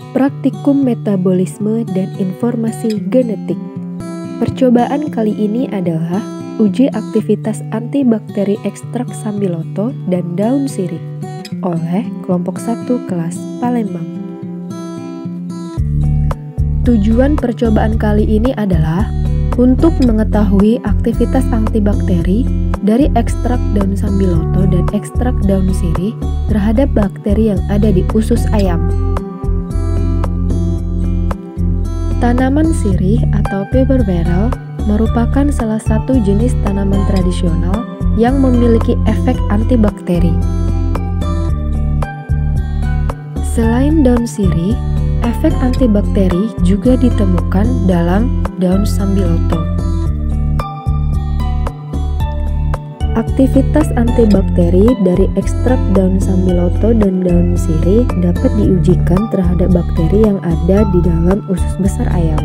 Praktikum metabolisme dan informasi genetik. Percobaan kali ini adalah uji aktivitas antibakteri ekstrak sambiloto dan daun sirih oleh kelompok 1 kelas Palembang. Tujuan percobaan kali ini adalah untuk mengetahui aktivitas antibakteri dari ekstrak daun sambiloto dan ekstrak daun sirih terhadap bakteri yang ada di usus ayam. Tanaman sirih atau paper barrel merupakan salah satu jenis tanaman tradisional yang memiliki efek antibakteri. Selain daun sirih, efek antibakteri juga ditemukan dalam daun sambiloto. Aktivitas antibakteri dari ekstrak daun sambiloto dan daun sirih dapat diujikan terhadap bakteri yang ada di dalam usus besar ayam.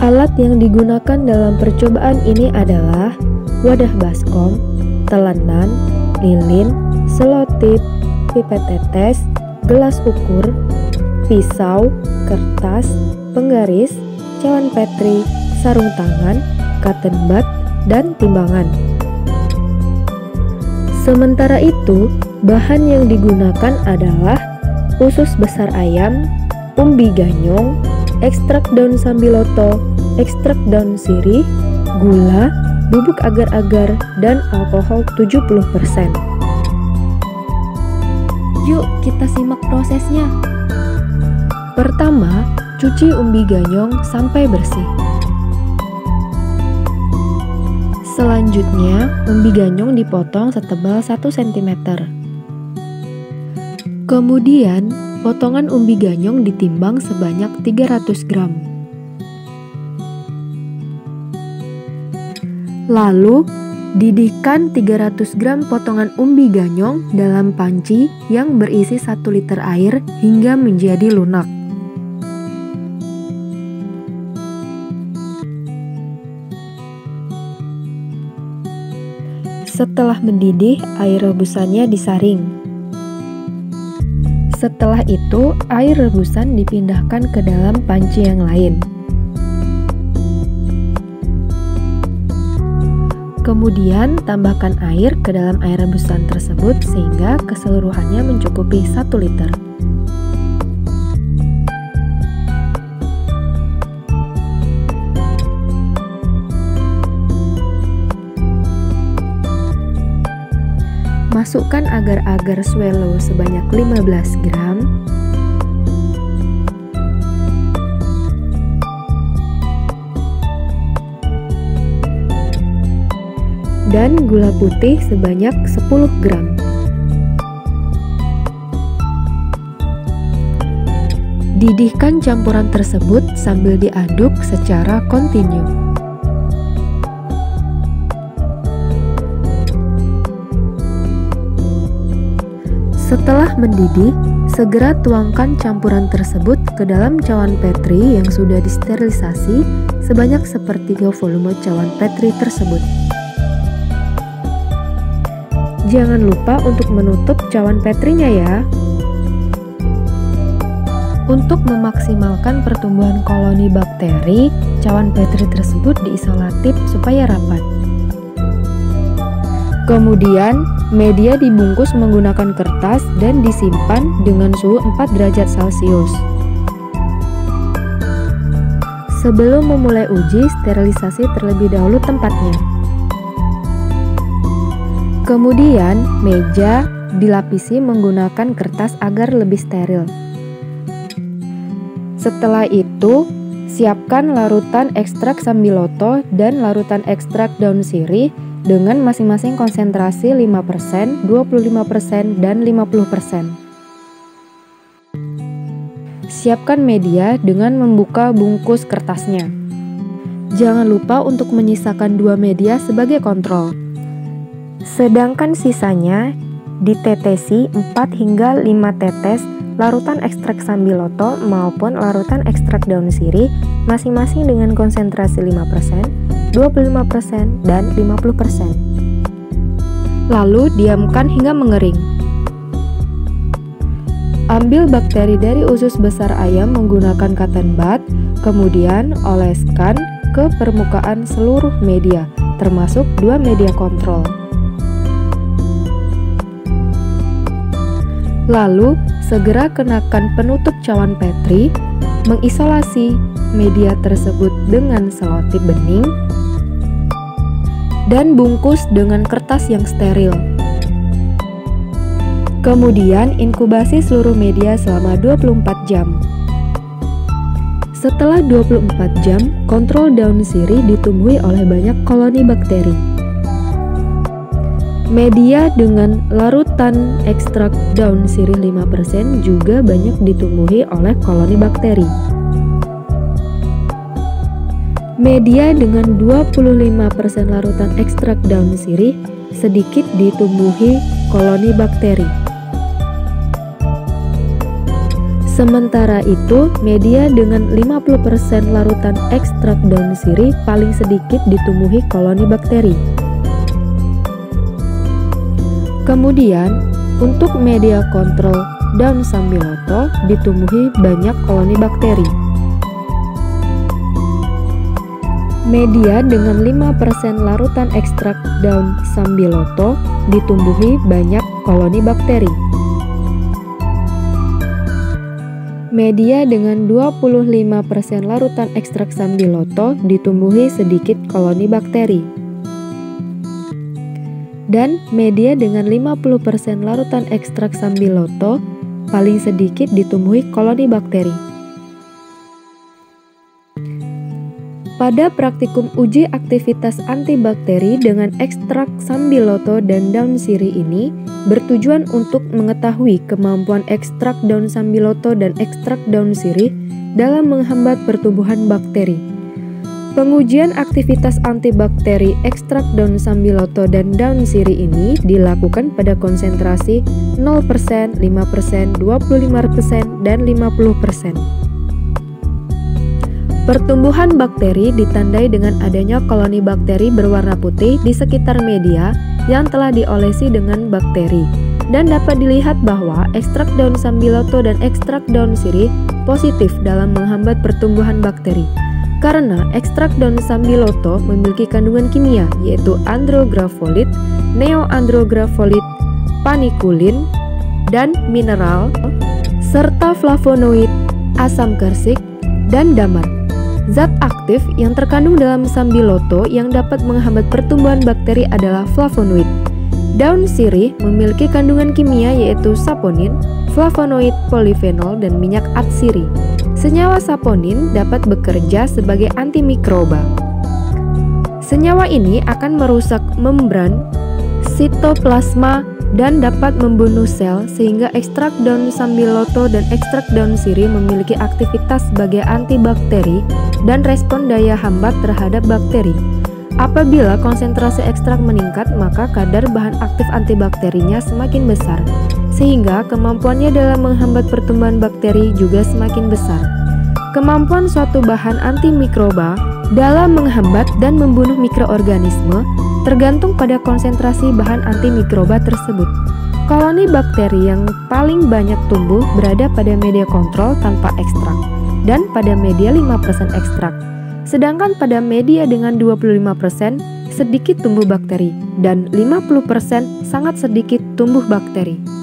Alat yang digunakan dalam percobaan ini adalah wadah baskom, telenan, lilin, selotip, pipet tetes, gelas ukur, pisau, kertas, penggaris, cawan petri, sarung tangan, cotton bud, dan timbangan. Sementara itu, bahan yang digunakan adalah usus besar ayam, umbi ganyong, ekstrak daun sambiloto, ekstrak daun sirih, gula, bubuk agar-agar, dan alkohol 70%. Yuk kita simak prosesnya. Pertama, cuci umbi ganyong sampai bersih. Selanjutnya, umbi ganyong dipotong setebal 1 cm. Kemudian, potongan umbi ganyong ditimbang sebanyak 300 gram. Lalu, didihkan 300 gram potongan umbi ganyong dalam panci yang berisi 1 liter air hingga menjadi lunak. Setelah mendidih, air rebusannya disaring. Setelah itu, air rebusan dipindahkan ke dalam panci yang lain. Kemudian, tambahkan air ke dalam air rebusan tersebut sehingga keseluruhannya mencukupi 1 liter. Masukkan agar-agar swallow sebanyak 15 gram, dan gula putih sebanyak 10 gram. Didihkan campuran tersebut sambil diaduk secara kontinu. Setelah mendidih, segera tuangkan campuran tersebut ke dalam cawan petri yang sudah disterilisasi sebanyak sepertiga volume cawan petri tersebut. Jangan lupa untuk menutup cawan petrinya ya. Untuk memaksimalkan pertumbuhan koloni bakteri, cawan petri tersebut diisolatif supaya rapat. Kemudian, media dibungkus menggunakan kertas dan disimpan dengan suhu 4 derajat Celcius. Sebelum memulai uji, sterilisasi terlebih dahulu tempatnya. Kemudian, meja dilapisi menggunakan kertas agar lebih steril. Setelah itu, siapkan larutan ekstrak sambiloto dan larutan ekstrak daun sirih dengan masing-masing konsentrasi 5%, 25%, dan 50%. Siapkan media dengan membuka bungkus kertasnya. Jangan lupa untuk menyisakan 2 media sebagai kontrol. Sedangkan sisanya ditetesi 4 hingga 5 tetes larutan ekstrak sambiloto maupun larutan ekstrak daun sirih masing-masing dengan konsentrasi 5%, 25%, dan 50%. lalu diamkan hingga mengering. Ambil bakteri dari usus besar ayam menggunakan cotton bud, kemudian oleskan ke permukaan seluruh media, termasuk 2 media kontrol. Lalu, segera kenakan penutup cawan Petri, mengisolasi media tersebut dengan selotip bening, dan bungkus dengan kertas yang steril. Kemudian, inkubasi seluruh media selama 24 jam. Setelah 24 jam, kontrol daun sirih ditumbuhi oleh banyak koloni bakteri. Media dengan larutan ekstrak daun sirih 5% juga banyak ditumbuhi oleh koloni bakteri. Media dengan 25% larutan ekstrak daun sirih sedikit ditumbuhi koloni bakteri. Sementara itu, media dengan 50% larutan ekstrak daun sirih paling sedikit ditumbuhi koloni bakteri. Kemudian, untuk media kontrol daun sambiloto ditumbuhi banyak koloni bakteri. Media dengan 5% larutan ekstrak daun sambiloto ditumbuhi banyak koloni bakteri. Media dengan 25% larutan ekstrak sambiloto ditumbuhi sedikit koloni bakteri. Dan media dengan 50% larutan ekstrak sambiloto paling sedikit ditumbuhi koloni bakteri. Pada praktikum uji aktivitas antibakteri dengan ekstrak sambiloto dan daun sirih ini bertujuan untuk mengetahui kemampuan ekstrak daun sambiloto dan ekstrak daun sirih dalam menghambat pertumbuhan bakteri. Pengujian aktivitas antibakteri ekstrak daun sambiloto dan daun sirih ini dilakukan pada konsentrasi 0%, 5%, 25%, dan 50%. Pertumbuhan bakteri ditandai dengan adanya koloni bakteri berwarna putih di sekitar media yang telah diolesi dengan bakteri, dan dapat dilihat bahwa ekstrak daun sambiloto dan ekstrak daun sirih positif dalam menghambat pertumbuhan bakteri. Karena ekstrak daun sambiloto memiliki kandungan kimia yaitu andrografolit, neoandrografolit, panikulin, dan mineral, serta flavonoid, asam kersik, dan damar. Zat aktif yang terkandung dalam sambiloto yang dapat menghambat pertumbuhan bakteri adalah flavonoid. Daun sirih memiliki kandungan kimia yaitu saponin, flavonoid, polifenol, dan minyak atsiri. Senyawa saponin dapat bekerja sebagai antimikroba. Senyawa ini akan merusak membran sitoplasma dan dapat membunuh sel, sehingga ekstrak daun sambiloto dan ekstrak daun sirih memiliki aktivitas sebagai antibakteri dan respon daya hambat terhadap bakteri. Apabila konsentrasi ekstrak meningkat, maka kadar bahan aktif antibakterinya semakin besar, sehingga kemampuannya dalam menghambat pertumbuhan bakteri juga semakin besar. Kemampuan suatu bahan antimikroba dalam menghambat dan membunuh mikroorganisme tergantung pada konsentrasi bahan antimikroba tersebut. Koloni bakteri yang paling banyak tumbuh berada pada media kontrol tanpa ekstrak dan pada media 5% ekstrak. Sedangkan pada media dengan 25% sedikit tumbuh bakteri dan 50% sangat sedikit tumbuh bakteri.